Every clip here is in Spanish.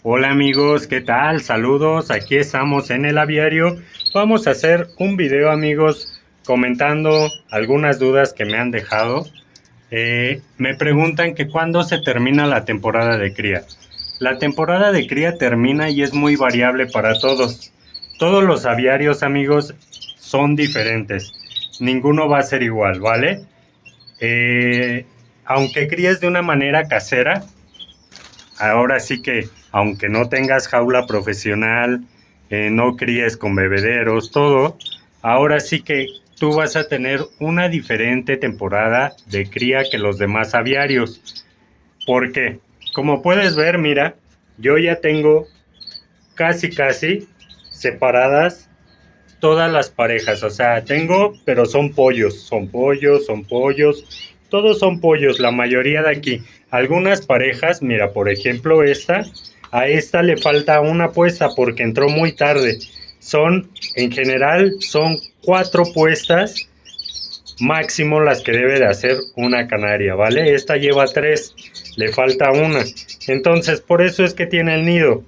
Hola amigos, ¿qué tal? Saludos, aquí estamos en el aviario. Vamos a hacer un video amigos comentando algunas dudas que me han dejado. Me preguntan que cuándo se termina la temporada de cría. La temporada de cría termina y es muy variable para todos. Todos los aviarios amigos son diferentes. Ninguno va a ser igual, ¿vale? Eh, Aunque críes de una manera casera, ahora sí que, aunque no tengas jaula profesional, no críes con bebederos, todo, ahora sí que tú vas a tener una diferente temporada de cría que los demás aviarios. ¿Por qué? Como puedes ver, mira, yo ya tengo casi separadas todas las parejas, o sea, tengo, pero son pollos, todos son pollos, la mayoría de aquí. Algunas parejas, mira, por ejemplo, a esta le falta una puesta porque entró muy tarde. En general, son 4 puestas máximo las que debe de hacer una canaria, ¿vale? Esta lleva 3, le falta una. Entonces, por eso es que tiene el nido.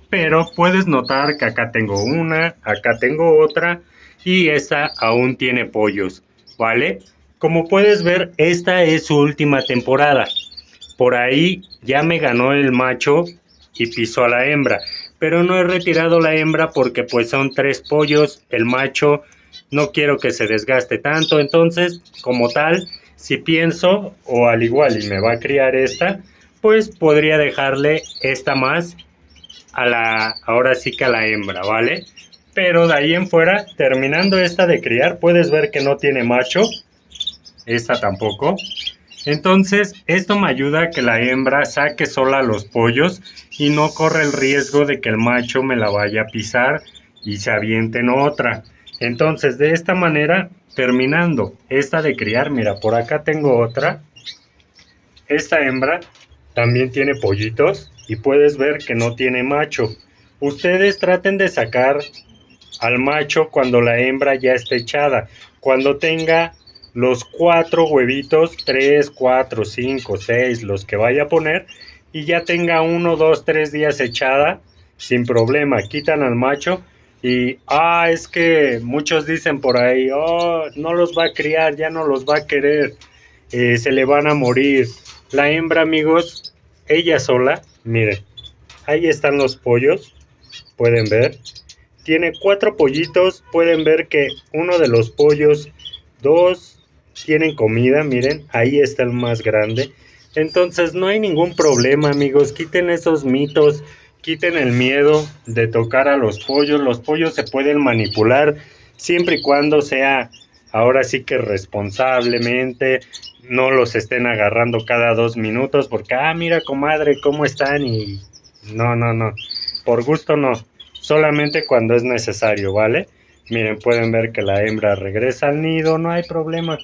Pero puedes notar que acá tengo una, acá tengo otra y esta aún tiene pollos, ¿vale? Como puedes ver, esta es su última temporada. Por ahí ya me ganó el macho y pisó a la hembra, pero no he retirado la hembra porque pues son 3 pollos, el macho no quiero que se desgaste tanto, entonces como tal, si pienso o al igual y me va a criar esta, pues podría dejarle esta más ahora sí que a la hembra, ¿vale? Pero de ahí en fuera, terminando esta de criar, puedes ver que no tiene macho, esta tampoco. Entonces, esto me ayuda a que la hembra saque sola los pollos y no corre el riesgo de que el macho me la vaya a pisar y se aviente en otra. Entonces, de esta manera, terminando esta de criar, mira, por acá tengo otra. Esta hembra también tiene pollitos y puedes ver que no tiene macho. Ustedes traten de sacar al macho cuando la hembra ya esté echada. Cuando tenga los 4 huevitos, 3, 4, 5, 6, los que vaya a poner, y ya tenga 1, 2, 3 días echada, sin problema, quitan al macho. Y, es que muchos dicen por ahí, no los va a criar, ya no los va a querer, se le van a morir. La hembra, amigos, ella sola, miren, ahí están los pollos, pueden ver. Tiene 4 pollitos, pueden ver que uno de los pollos, 2 tienen comida, miren, ahí está el más grande. Entonces no hay ningún problema, amigos, quiten esos mitos, quiten el miedo de tocar a los pollos se pueden manipular siempre y cuando sea, ahora sí que responsablemente, no los estén agarrando cada 2 minutos, porque, mira comadre, ¿cómo están? Y no, por gusto no, solamente cuando es necesario, ¿vale? Miren, pueden ver que la hembra regresa al nido, no hay problema,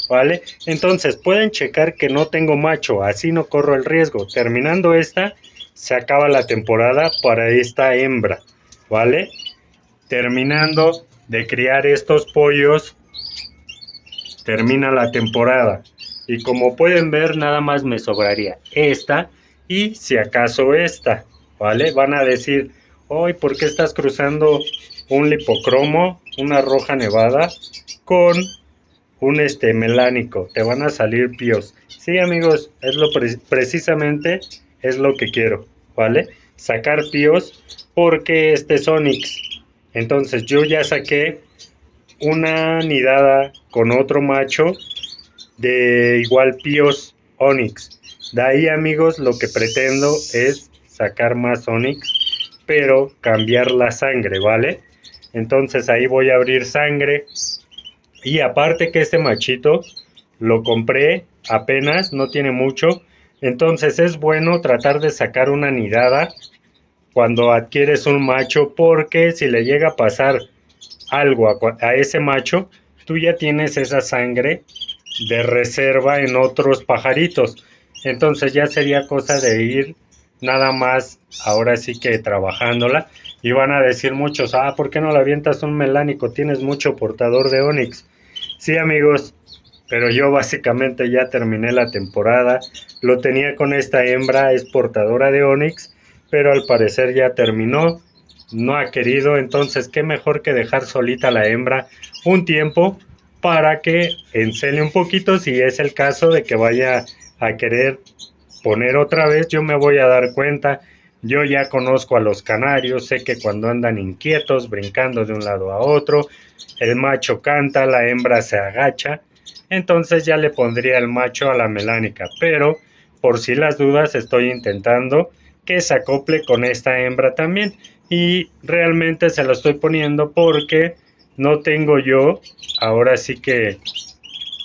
¿vale? Entonces, pueden checar que no tengo macho, así no corro el riesgo. Terminando esta, se acaba la temporada para esta hembra, ¿vale? Terminando de criar estos pollos, termina la temporada. Y como pueden ver, nada más me sobraría esta y si acaso esta, ¿vale? Van a decir, hoy, ¿por qué estás cruzando un lipocromo, una roja nevada, con un melánico? Te van a salir píos. Sí, amigos, precisamente es lo que quiero, ¿vale? Sacar píos porque este es Onix. Entonces yo ya saqué una nidada con otro macho de igual píos Onix. De ahí, amigos, lo que pretendo es sacar más Onix, pero cambiar la sangre, ¿vale? Entonces ahí voy a abrir sangre. Y aparte que este machito lo compré apenas, no tiene mucho. Entonces es bueno tratar de sacar una nidada cuando adquieres un macho, porque si le llega a pasar algo a ese macho, tú ya tienes esa sangre de reserva en otros pajaritos. Entonces ya sería cosa de ir nada más, ahora sí que trabajándola. Y van a decir muchos, ¿por qué no le avientas un melánico? Tienes mucho portador de Onix. Sí, amigos, pero yo básicamente ya terminé la temporada. Lo tenía con esta hembra, es portadora de Onix. pero al parecer ya terminó, no ha querido. Entonces qué mejor que dejar solita a la hembra un tiempo para que encele un poquito. Si es el caso de que vaya a querer poner otra vez, yo me voy a dar cuenta. Yo ya conozco a los canarios, sé que cuando andan inquietos, brincando de un lado a otro, el macho canta, la hembra se agacha. Entonces ya le pondría el macho a la melánica, pero por si las dudas estoy intentando que se acople con esta hembra también. Y realmente se lo estoy poniendo porque no tengo yo, ahora sí que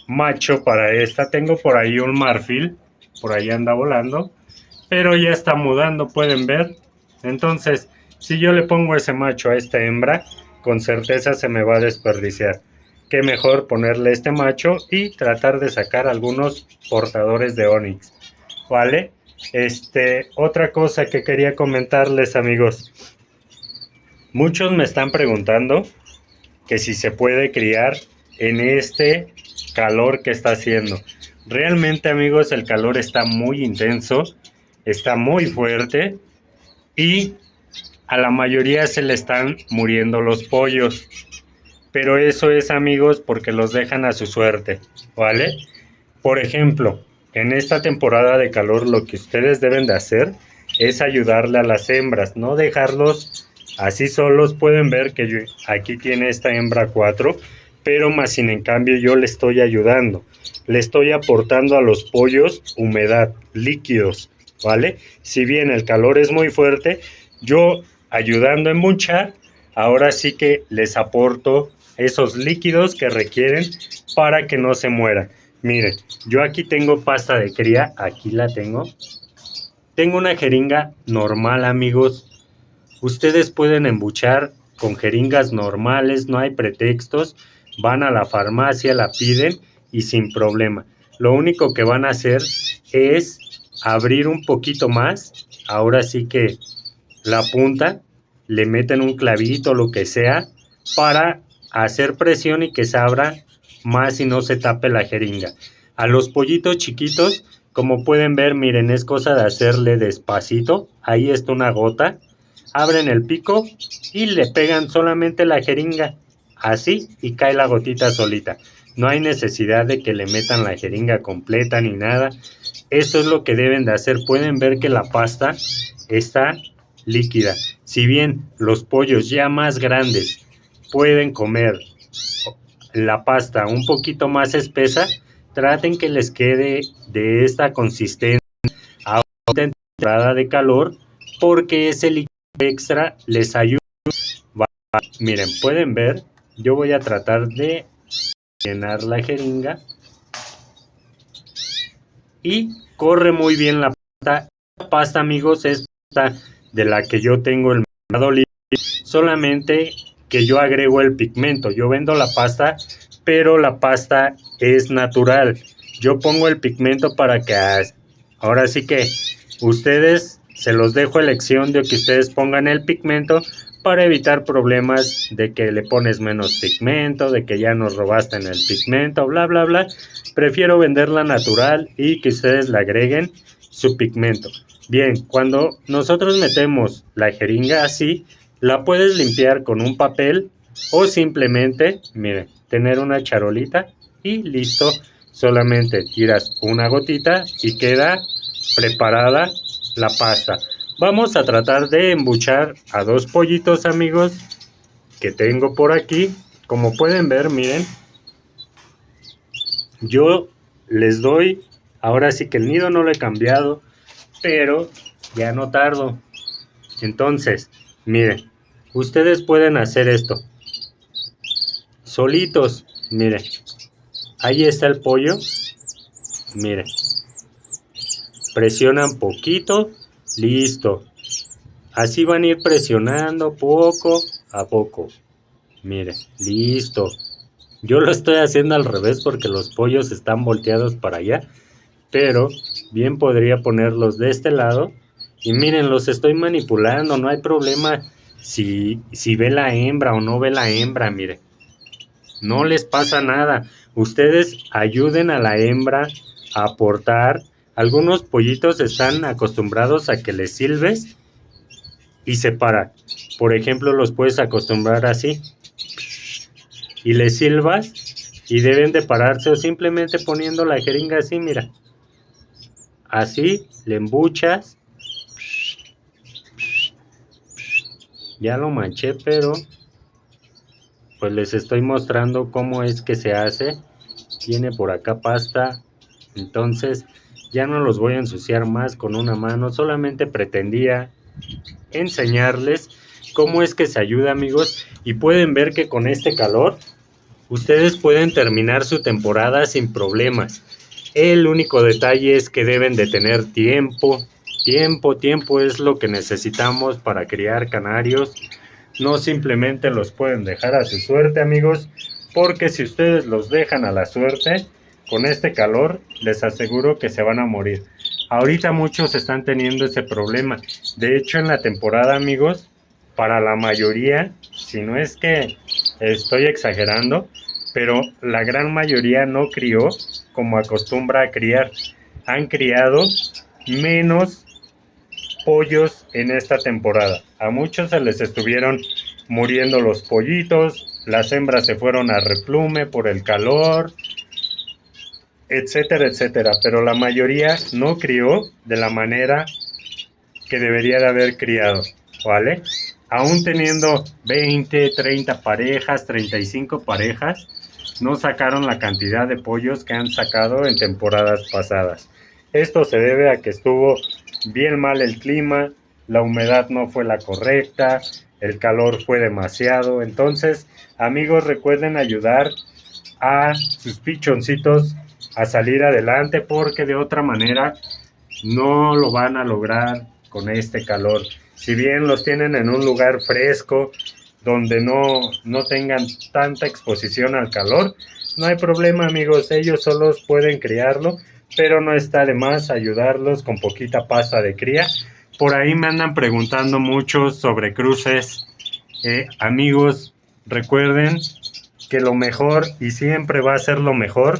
macho para esta. Tengo por ahí un marfil, por ahí anda volando, pero ya está mudando, pueden ver. Entonces, si yo le pongo ese macho a esta hembra, con certeza se me va a desperdiciar. Qué mejor ponerle este macho y tratar de sacar algunos portadores de onix, ¿vale? Otra cosa que quería comentarles, amigos. Muchos me están preguntando que si se puede criar en este calor que está haciendo. Realmente, amigos, el calor está muy intenso, está muy fuerte y a la mayoría se le están muriendo los pollos. Pero eso es, amigos, porque los dejan a su suerte, ¿vale? Por ejemplo, en esta temporada de calor lo que ustedes deben de hacer es ayudarle a las hembras, no dejarlos así solos. Pueden ver que aquí tiene esta hembra 4, pero más sin en cambio yo le estoy ayudando. Le estoy aportando a los pollos humedad, líquidos, ¿vale? Si bien el calor es muy fuerte, yo ayudando a embuchar, ahora sí que les aporto esos líquidos que requieren para que no se mueran. Miren, yo aquí tengo pasta de cría, aquí la tengo. Tengo una jeringa normal, amigos. Ustedes pueden embuchar con jeringas normales, no hay pretextos. Van a la farmacia, la piden y sin problema. Lo único que van a hacer es abrir un poquito más. Ahora sí que la punta, le meten un clavito, lo que sea, para hacer presión y que se abra más y no se tape la jeringa. A los pollitos chiquitos, como pueden ver, miren, es cosa de hacerle despacito. Ahí está una gota. Abren el pico y le pegan solamente la jeringa, así, y cae la gotita solita. No hay necesidad de que le metan la jeringa completa ni nada. Eso es lo que deben de hacer. Pueden ver que la pasta está líquida. Si bien los pollos ya más grandes pueden comer la pasta un poquito más espesa, traten que les quede de esta consistencia a una temporada de calor, porque ese líquido extra les ayuda. Miren, pueden ver, yo voy a tratar de llenar la jeringa y corre muy bien la pasta. La pasta, amigos, es pasta de la que yo tengo el mercado libre, solamente que yo agrego el pigmento. Yo vendo la pasta, pero la pasta es natural. Yo pongo el pigmento para que ahora sí que ustedes, se los dejo elección de que ustedes pongan el pigmento para evitar problemas de que le pones menos pigmento, de que ya nos robaste en el pigmento, bla bla bla. Prefiero venderla natural y que ustedes le agreguen su pigmento. Bien, cuando nosotros metemos la jeringa así, la puedes limpiar con un papel o simplemente, miren, tener una charolita y listo. Solamente tiras una gotita y queda preparada la pasta. Vamos a tratar de embuchar a dos pollitos, amigos, que tengo por aquí. Como pueden ver, miren, yo les doy, ahora sí que el nido no lo he cambiado, pero ya no tardo. Entonces, miren, ustedes pueden hacer esto solitos. Miren, ahí está el pollo. Miren, presionan poquito, listo. Así van a ir presionando poco a poco. Miren, listo. Yo lo estoy haciendo al revés porque los pollos están volteados para allá, pero bien podría ponerlos de este lado. Y miren, los estoy manipulando, no hay problema si ve la hembra o no ve la hembra. Miren, no les pasa nada. Ustedes ayuden a la hembra a aportar. Algunos pollitos están acostumbrados a que les silbes y se para. Por ejemplo, los puedes acostumbrar así y le silbas y deben de pararse, o simplemente poniendo la jeringa así, mira. Así, le embuchas. Ya lo manché, pero pues les estoy mostrando cómo es que se hace. Tiene por acá pasta, entonces ya no los voy a ensuciar más con una mano. Solamente pretendía enseñarles cómo es que se ayuda, amigos, y pueden ver que con este calor ustedes pueden terminar su temporada sin problemas. El único detalle es que deben de tener tiempo. Tiempo es lo que necesitamos para criar canarios. No simplemente los pueden dejar a su suerte, amigos, porque si ustedes los dejan a la suerte, con este calor, les aseguro que se van a morir. Ahorita muchos están teniendo ese problema. De hecho, en la temporada, amigos, para la mayoría, si no es que estoy exagerando, pero la gran mayoría no crió como acostumbra a criar. Han criado menos pollos en esta temporada. A muchos se les estuvieron muriendo los pollitos, las hembras se fueron a replume por el calor, etcétera, etcétera. Pero la mayoría no crió de la manera que debería de haber criado, ¿vale? Aún teniendo 20, 30 parejas, 35 parejas, no sacaron la cantidad de pollos que han sacado en temporadas pasadas. Esto se debe a que estuvo bien mal el clima, la humedad no fue la correcta, el calor fue demasiado. Entonces, amigos, recuerden ayudar a sus pichoncitos a salir adelante, porque de otra manera no lo van a lograr con este calor. Si bien los tienen en un lugar fresco, donde no tengan tanta exposición al calor, no hay problema, amigos, ellos solos pueden criarlo, pero no está de más ayudarlos con poquita pasta de cría. Por ahí me andan preguntando mucho sobre cruces. Amigos, recuerden que lo mejor, y siempre va a ser lo mejor,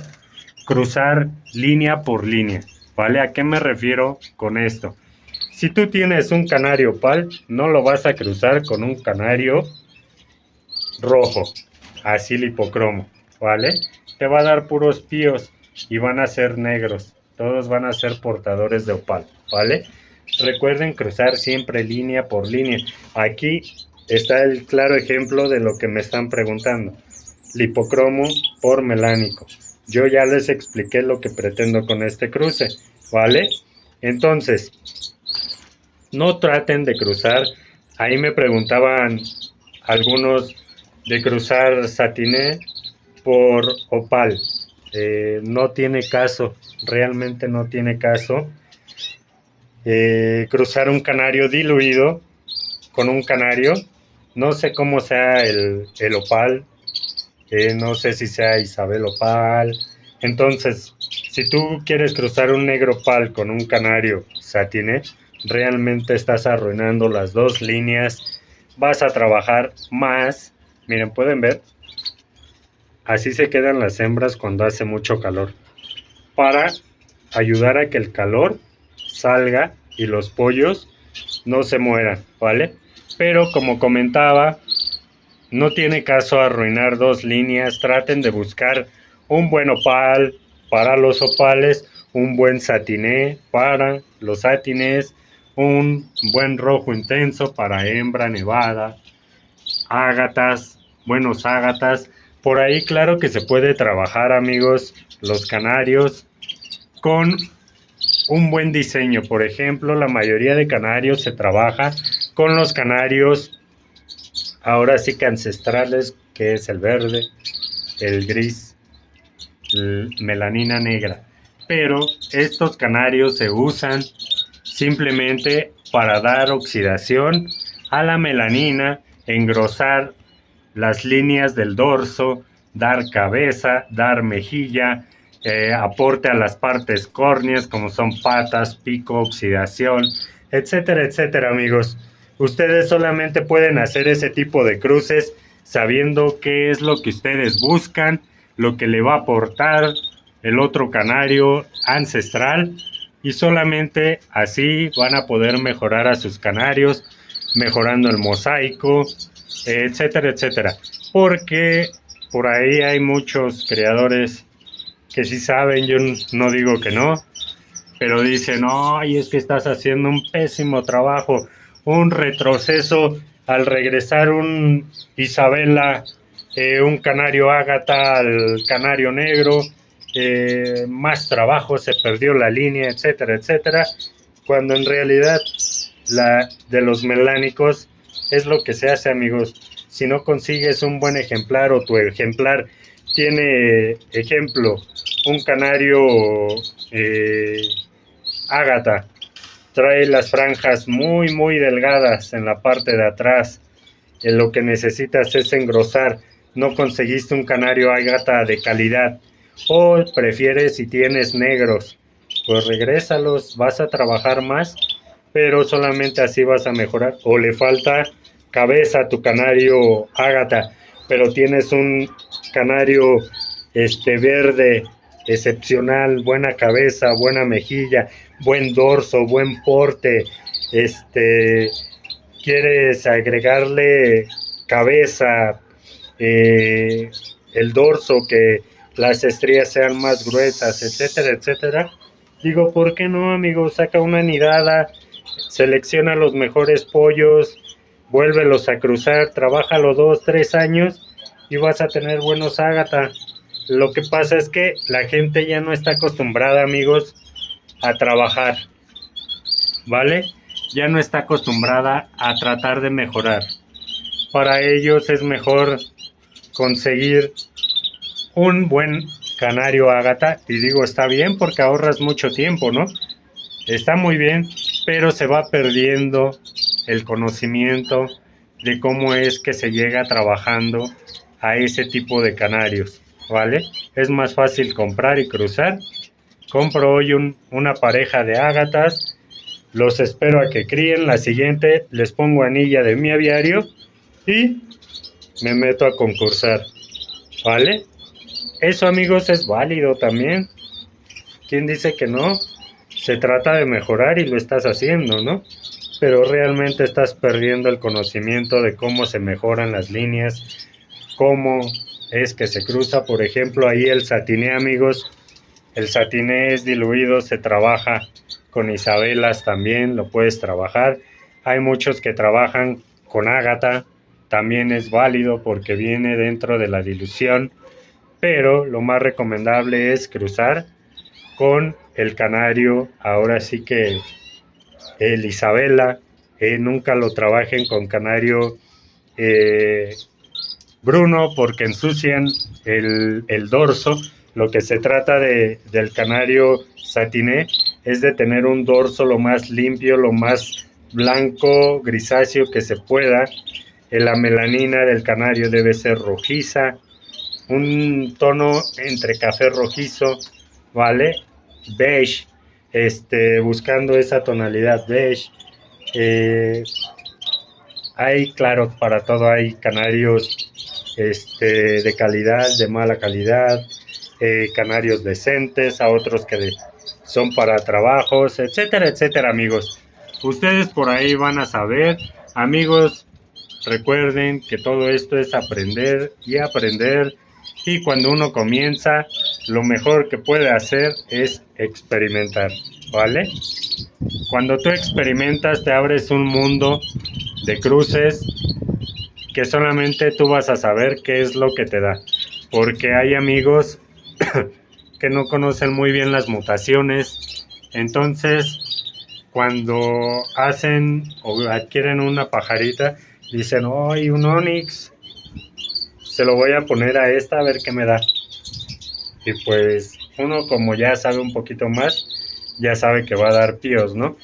cruzar línea por línea, ¿vale? ¿A qué me refiero con esto? Si tú tienes un canario opal, no lo vas a cruzar con un canario rojo, así lipocromo, ¿vale? Te va a dar puros píos y van a ser negros, todos van a ser portadores de opal, ¿vale? Recuerden cruzar siempre línea por línea. Aquí está el claro ejemplo de lo que me están preguntando. Lipocromo por melánico. Yo ya les expliqué lo que pretendo con este cruce, ¿vale? Entonces, no traten de cruzar. Ahí me preguntaban algunos de cruzar satiné por opal. No tiene caso, realmente no tiene caso. Cruzar un canario diluido con un canario, no sé cómo sea el opal, no sé si sea Isabel opal. Entonces, si tú quieres cruzar un negro opal con un canario satiné, realmente estás arruinando las dos líneas, vas a trabajar más. Miren, pueden ver, así se quedan las hembras cuando hace mucho calor, para ayudar a que el calor salga y los pollos no se mueran, ¿vale? Pero como comentaba, no tiene caso arruinar dos líneas. Traten de buscar un buen opal para los opales, un buen satiné para los satinés, un buen rojo intenso para hembra nevada, ágatas, buenos ágatas. Por ahí claro que se puede trabajar, amigos, los canarios con un buen diseño. Por ejemplo, la mayoría de canarios se trabaja con los canarios ahora sí que ancestrales, que es el verde, el gris, melanina negra. Pero estos canarios se usan simplemente para dar oxidación a la melanina, engrosar las líneas del dorso, dar cabeza, dar mejilla, aporte a las partes córneas como son patas, pico, oxidación, etcétera, etcétera, amigos. Ustedes solamente pueden hacer ese tipo de cruces sabiendo qué es lo que ustedes buscan, lo que le va a aportar el otro canario ancestral, y solamente así van a poder mejorar a sus canarios. mejorando el mosaico, etcétera, etcétera. Porque por ahí hay muchos creadores que sí saben, yo no digo que no, pero dicen, ay, es que estás haciendo un pésimo trabajo, un retroceso al regresar un Isabela, un canario ágata al canario negro, más trabajo, se perdió la línea, etcétera, etcétera, cuando en realidad la de los melánicos es lo que se hace, amigos. Si no consigues un buen ejemplar o tu ejemplar tiene, ejemplo, un canario ágata, trae las franjas muy delgadas en la parte de atrás, lo que necesitas es engrosar, no conseguiste un canario ágata de calidad, o prefieres, si tienes negros, pues regrésalos, vas a trabajar más, pero solamente así vas a mejorar. O le falta cabeza a tu canario ágata, pero tienes un canario verde excepcional, buena cabeza, buena mejilla, buen dorso, buen porte, quieres agregarle cabeza, el dorso, que las estrías sean más gruesas, etcétera, etcétera. Digo, ¿por qué no, amigo? Saca una nidada, selecciona los mejores pollos, vuélvelos a cruzar, trabájalo 2, 3 años y vas a tener buenos ágata. Lo que pasa es que la gente ya no está acostumbrada, amigos, a trabajar, ¿vale? Ya no está acostumbrada a tratar de mejorar. Para ellos es mejor conseguir un buen canario ágata, y digo, está bien porque ahorras mucho tiempo, ¿no? Está muy bien, pero se va perdiendo el conocimiento de cómo es que se llega trabajando a ese tipo de canarios, ¿vale? Es más fácil comprar y cruzar. Compro hoy una pareja de ágatas, los espero a que críen, la siguiente les pongo anilla de mi aviario y me meto a concursar, ¿vale? Eso, amigos, es válido también. ¿Quién dice que no? Se trata de mejorar y lo estás haciendo, ¿no? Pero realmente estás perdiendo el conocimiento de cómo se mejoran las líneas, cómo es que se cruza. Por ejemplo, ahí el satiné, amigos, el satiné es diluido, se trabaja con isabelas también, lo puedes trabajar. Hay muchos que trabajan con ágata, también es válido porque viene dentro de la dilución, pero lo más recomendable es cruzar con el canario. Ahora sí que el Isabela, nunca lo trabajen con canario Bruno porque ensucian el dorso. Lo que se trata del canario satiné es de tener un dorso lo más limpio, lo más blanco, grisáceo que se pueda. La melanina del canario debe ser rojiza, un tono entre café rojizo, ¿vale? Beige, buscando esa tonalidad beige. Hay, claro, para todo hay canarios de calidad, de mala calidad, canarios decentes, a otros que son para trabajos, etcétera, etcétera, amigos. Ustedes por ahí van a saber, amigos. Recuerden que todo esto es aprender y aprender, y cuando uno comienza, lo mejor que puede hacer es experimentar, ¿vale? Cuando tú experimentas, te abres un mundo de cruces que solamente tú vas a saber qué es lo que te da, porque hay amigos que no conocen muy bien las mutaciones. Entonces, cuando hacen o adquieren una pajarita, dicen, ¡ay, un onix! Se lo voy a poner a esta a ver qué me da. Y pues uno, como ya sabe un poquito más, ya sabe que va a dar píos, ¿no?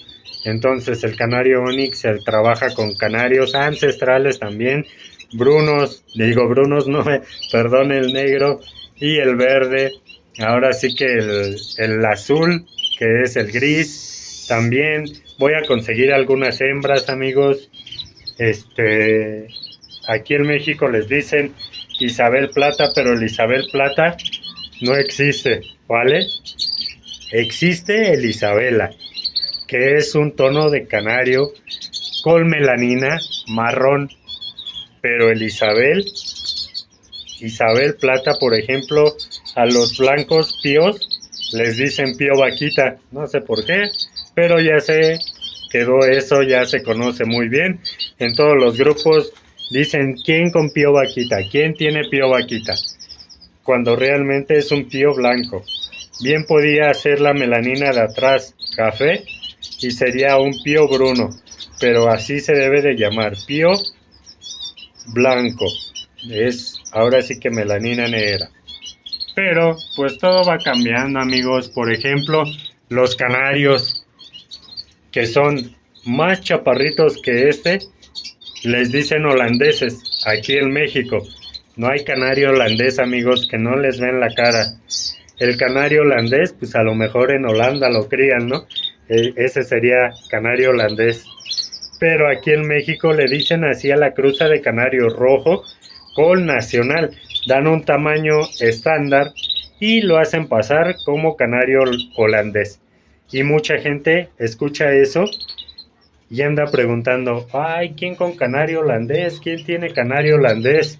Entonces el canario onix se trabaja con canarios ancestrales también, brunos, digo brunos, no, perdón, el negro y el verde. Ahora sí que el azul, que es el gris, también. Voy a conseguir algunas hembras, amigos. Aquí en México les dicen Isabel Plata, pero el Isabel Plata no existe, ¿vale? Existe el Isabela, que es un tono de canario con melanina marrón. Pero el Isabel plata, por ejemplo, a los blancos píos les dicen pío vaquita, no sé por qué, pero ya se quedó eso, ya se conoce muy bien. En todos los grupos dicen quién con pío vaquita, quién tiene pío vaquita, cuando realmente es un pío blanco. Bien podía ser la melanina de atrás café y sería un pío bruno, pero así se debe de llamar, pío blanco. Es ahora sí que melanina negra. Pero pues todo va cambiando, amigos. Por ejemplo, los canarios, que son más chaparritos que les dicen holandeses aquí en México. No hay canario holandés, amigos, que no les ven la cara. El canario holandés, pues a lo mejor en Holanda lo crían, ¿no? Ese sería canario holandés. Pero aquí en México le dicen así a la cruza de canario rojo con nacional. Dan un tamaño estándar y lo hacen pasar como canario holandés. Y mucha gente escucha eso y anda preguntando, ay, ¿quién con canario holandés? ¿Quién tiene canario holandés?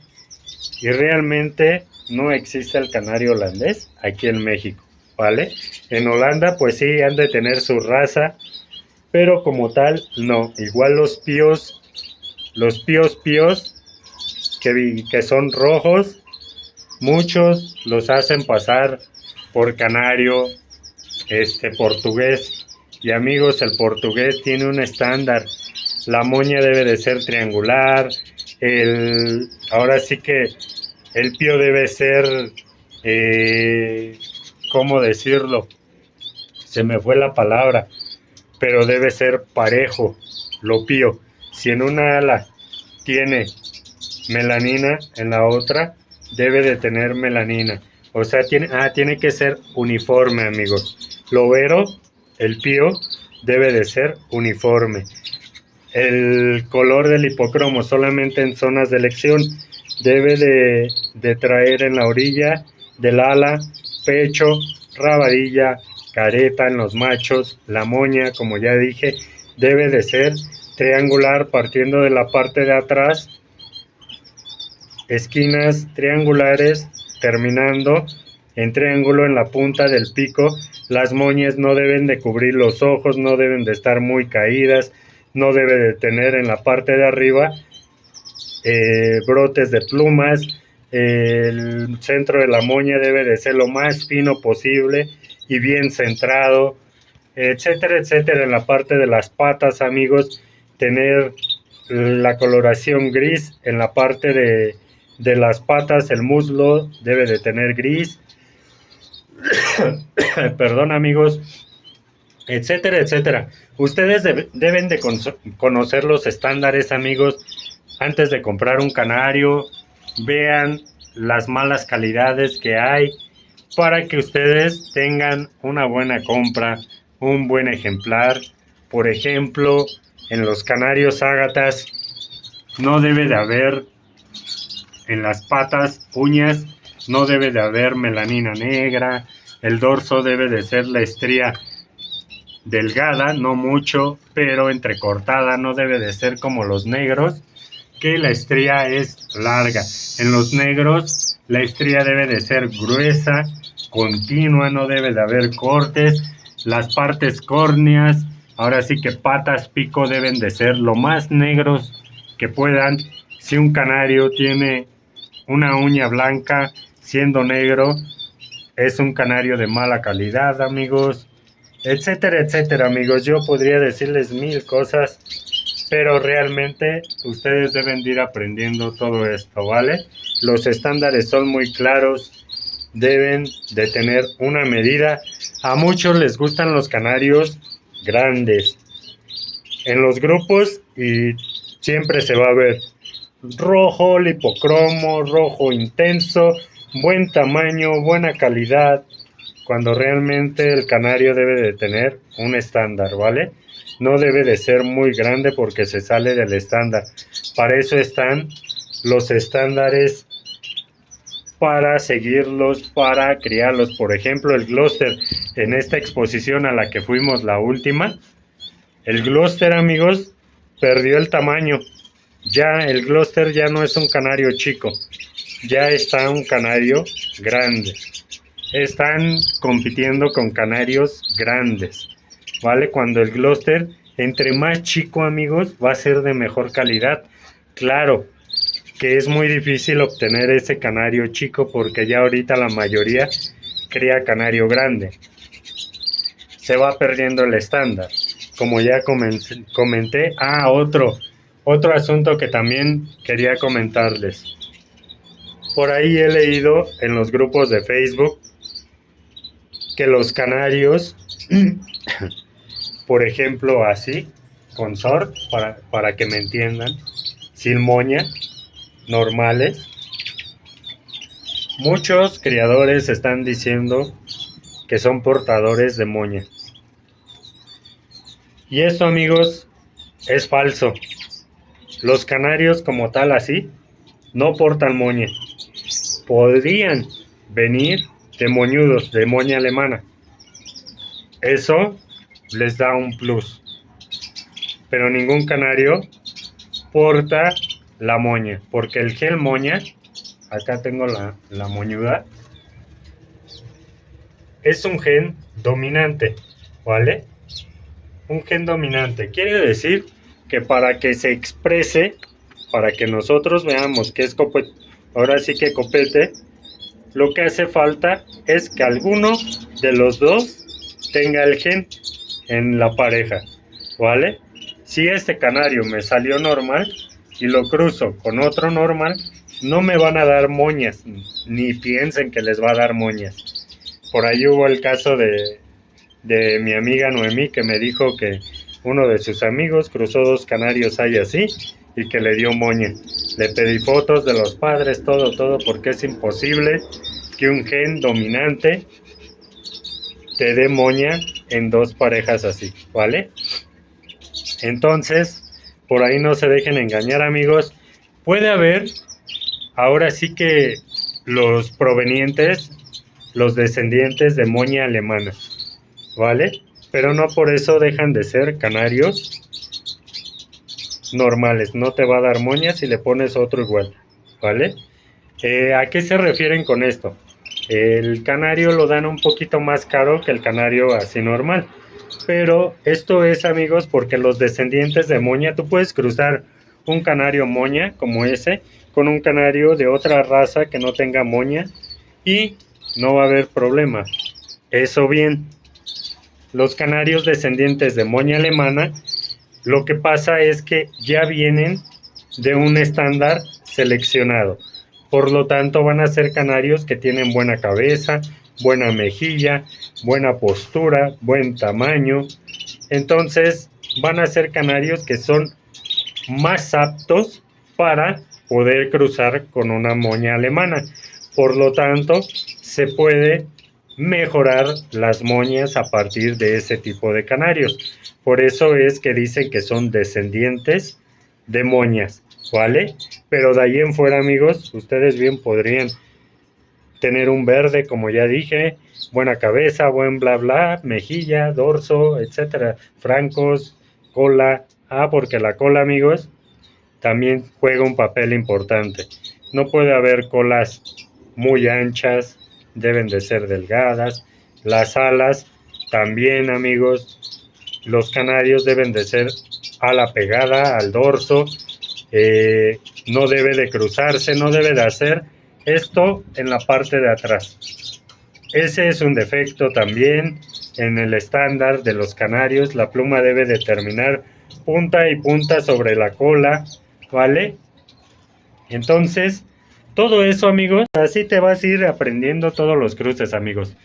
Y realmente no existe el canario holandés aquí en México, ¿vale? En Holanda pues sí han de tener su raza, pero como tal no. Igual los píos que son rojos, muchos los hacen pasar por canario portugués. Y amigos, el portugués tiene un estándar. La moña debe de ser triangular. Ahora sí que el pío debe ser, ¿cómo decirlo? Se me fue la palabra, pero debe ser parejo, lo pío. Si en una ala tiene melanina, en la otra debe de tener melanina. O sea, tiene que ser uniforme, amigos. Lobero, el pío, debe de ser uniforme. El color del hipocromo solamente en zonas de elección debe de traer en la orilla del ala, pecho, rabadilla, careta en los machos. La moña, como ya dije, debe de ser triangular partiendo de la parte de atrás, esquinas triangulares terminando en triángulo en la punta del pico. Las moñas no deben de cubrir los ojos, no deben de estar muy caídas, no debe de tener en la parte de arriba brotes de plumas. El centro de la moña debe de ser lo más fino posible y bien centrado, etcétera, etcétera. En la parte de las patas, amigos, tener la coloración gris en la parte de las patas. El muslo debe de tener gris. Perdón, amigos, etcétera, etcétera. Ustedes deben de conocer los estándares, amigos, antes de comprar un canario. Vean las malas calidades que hay para que ustedes tengan una buena compra, un buen ejemplar. Por ejemplo, en los canarios ágatas no debe de haber en las patas uñas, no debe de haber melanina negra. El dorso debe de ser la estría delgada, no mucho, pero entrecortada. No debe de ser como los negros, que la estría es larga. En los negros la estría debe de ser gruesa, continua, no debe de haber cortes. Las partes córneas, ahora sí que patas, pico, deben de ser lo más negros que puedan. Si un canario tiene una uña blanca siendo negro, es un canario de mala calidad, amigos, etcétera, etcétera, amigos. Yo podría decirles mil cosas, pero realmente ustedes deben de ir aprendiendo todo esto, ¿vale? Los estándares son muy claros, deben de tener una medida. A muchos les gustan los canarios grandes en los grupos y siempre se va a ver rojo, lipocromo, rojo intenso, buen tamaño, buena calidad, cuando realmente el canario debe de tener un estándar, ¿vale? No debe de ser muy grande porque se sale del estándar. Para eso están los estándares, para seguirlos, para criarlos. Por ejemplo, el Gloucester, en esta exposición a la que fuimos la última, el Gloucester, amigos, perdió el tamaño. Ya el Gloucester ya no es un canario chico, ya está un canario grande. Están compitiendo con canarios grandes, ¿vale? Cuando el Gloucester, entre más chico, amigos, va a ser de mejor calidad. Claro que es muy difícil obtener ese canario chico porque ya ahorita la mayoría cría canario grande. Se va perdiendo el estándar. Como ya comenté, otro asunto que también quería comentarles. Por ahí he leído en los grupos de Facebook que los canarios, por ejemplo, así, con sort, para que me entiendan, sin moña, normales, muchos criadores están diciendo que son portadores de moña. Y esto, amigos, es falso. Los canarios como tal así no portan moña. Podrían venir de moñudos, de moña alemana. Eso les da un plus. Pero ningún canario porta la moña, porque el gel moña, acá tengo la moñuda, es un gen dominante, ¿vale? Un gen dominante quiere decir que para que se exprese, para que nosotros veamos que es copete, ahora sí que copete, lo que hace falta es que alguno de los dos tenga el gen en la pareja, ¿vale? Si este canario me salió normal y lo cruzo con otro normal, no me van a dar moñas, ni piensen que les va a dar moñas. Por ahí hubo el caso de mi amiga Noemí, que me dijo que uno de sus amigos cruzó dos canarios ahí así y que le dio moña. Le pedí fotos de los padres, todo, porque es imposible que un gen dominante te dé moña en dos parejas así, ¿vale? Entonces, por ahí no se dejen engañar, amigos. Puede haber, ahora sí que los provenientes, los descendientes de moña alemana, ¿vale? Pero no por eso dejan de ser canarios normales. No te va a dar moña si le pones otro igual, ¿vale? ¿A qué se refieren con esto? El canario lo dan un poquito más caro que el canario así normal. Pero esto es, amigos, porque los descendientes de moña, tú puedes cruzar un canario moña como ese con un canario de otra raza que no tenga moña y no va a haber problema. Eso bien, los canarios descendientes de moña alemana, lo que pasa es que ya vienen de un estándar seleccionado. Por lo tanto, van a ser canarios que tienen buena cabeza, buena mejilla, buena postura, buen tamaño. Entonces, van a ser canarios que son más aptos para poder cruzar con una moña alemana. Por lo tanto, se puede mejorar las moñas a partir de ese tipo de canarios. Por eso es que dicen que son descendientes de moñas, ¿vale? Pero de ahí en fuera, amigos, ustedes bien podrían tener un verde, como ya dije, buena cabeza, buen bla bla, mejilla, dorso, etcétera, francos, cola. Porque la cola, amigos, también juega un papel importante. No puede haber colas muy anchas, deben de ser delgadas. Las alas también, amigos, los canarios deben de ser ala pegada al dorso, no debe de cruzarse, no debe de hacer esto en la parte de atrás. Ese es un defecto también en el estándar de los canarios. La pluma debe de terminar punta y punta sobre la cola, ¿vale? Entonces, todo eso, amigos, así te vas a ir aprendiendo todos los cruces, amigos.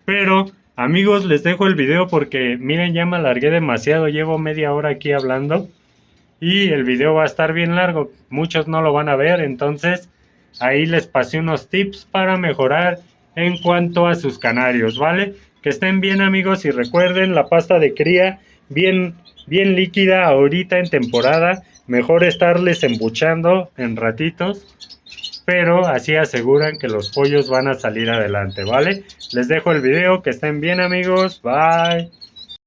Pero, amigos, les dejo el video porque, miren, ya me alargué demasiado, llevo media hora aquí hablando y el video va a estar bien largo, muchos no lo van a ver, entonces ahí les pasé unos tips para mejorar en cuanto a sus canarios, ¿vale? Que estén bien, amigos, y recuerden la pasta de cría bien líquida ahorita en temporada, mejor estarles embuchando en ratitos, pero así aseguran que los pollos van a salir adelante, ¿vale? Les dejo el video, que estén bien, amigos, bye.